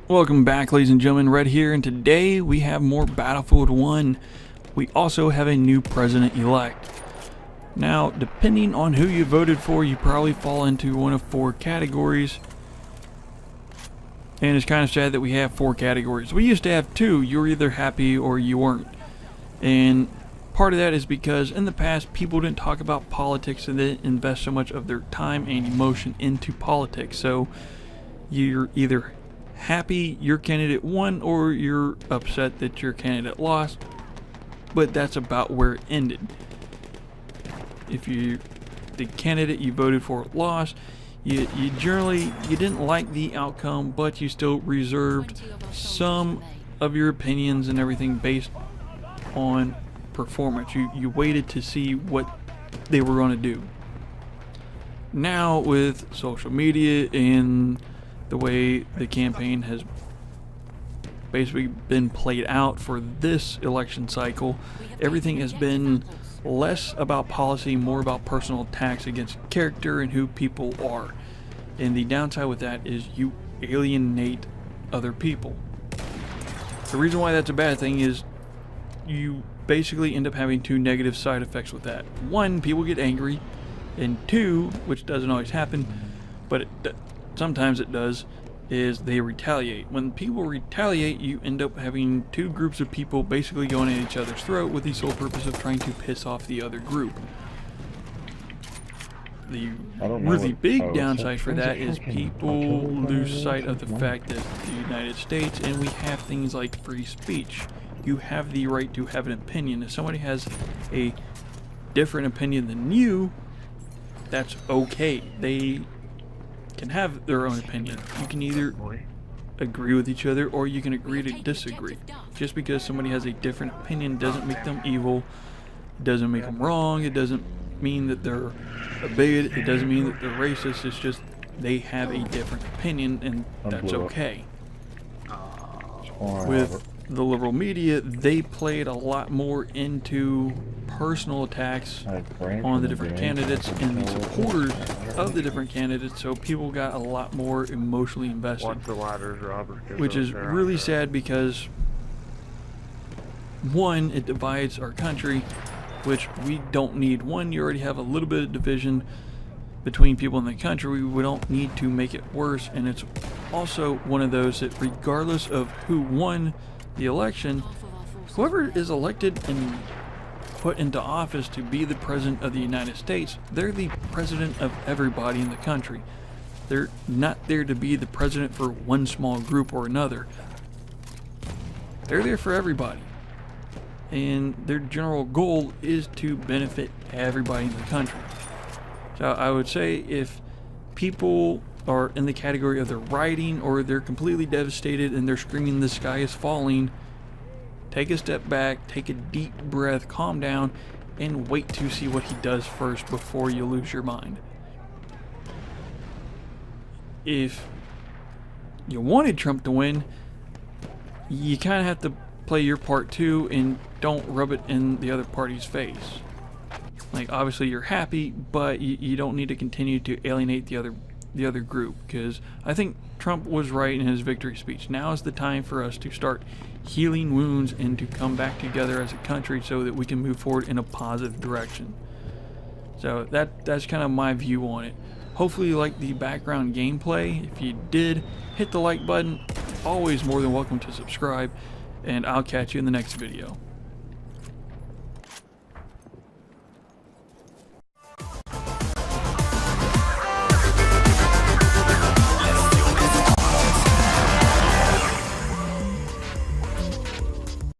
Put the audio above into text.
Welcome back, ladies and gentlemen. Red here, and today we have more Battlefield 1. We also have a new president-elect. Now, depending on who you voted for, you probably fall into one of four categories. And it's kind of sad that we have four categories. We used to have two. You were either happy or you weren't. And part of that is because in the past, people didn't talk about politics and didn't invest so much of their time and emotion into politics. So you're either happy your candidate won or you're upset that your candidate lost, but that's about where it ended. If the candidate you voted for lost, you generally didn't like the outcome, but you still reserved some of your opinions and everything based on performance. You waited to see what they were going to do. Now with social media and the way the campaign has basically been played out for this election cycle, everything has been less about policy, more about personal attacks against character and who people are. And the downside with that is you alienate other people. The reason why that's a bad thing is you basically end up having two negative side effects with that. One, people get angry, and two, which doesn't always happen, but sometimes it does, is they retaliate. When people retaliate, you end up having two groups of people basically going at each other's throat with the sole purpose of trying to piss off the other group. The really big downside for that is people lose sight of the fact that the United States, and we have things like free speech. You have the right to have an opinion. If somebody has a different opinion than you, that's okay. They can have their own opinion. You can either agree with each other or you can agree to disagree. Just because somebody has a different opinion doesn't make them evil, doesn't make them wrong, it doesn't mean that they're a bigot, it doesn't mean that they're racist, it's just they have a different opinion and that's okay. With the liberal media, they played a lot more into personal attacks on the different candidates and the supporters of the different candidates, so people got a lot more emotionally invested, which is really sad because, one, it divides our country, which we don't need. One, you already have a little bit of division between people in the country. We don't need to make it worse, and it's also one of those that regardless of who won the election, whoever is elected and put into office to be the president of the United States, they're the president of everybody in the country. They're not there to be the president for one small group or another. They're there for everybody. And their general goal is to benefit everybody in the country. So I would say if people are in the category of they're rioting or they're completely devastated and they're screaming the sky is falling, take a step back, take a deep breath, calm down, and wait to see what he does first before you lose your mind. If you wanted Trump to win, you kind of have to play your part too and don't rub it in the other party's face. Like, obviously you're happy, but you don't need to continue to alienate the other group, because I think Trump was right in his victory speech. Now is the time for us to start healing wounds and to come back together as a country so that we can move forward in a positive direction. So that's kind of my view on it. Hopefully you liked the background gameplay. If you did, hit the like button. Always more than welcome to subscribe, and I'll catch you in the next video.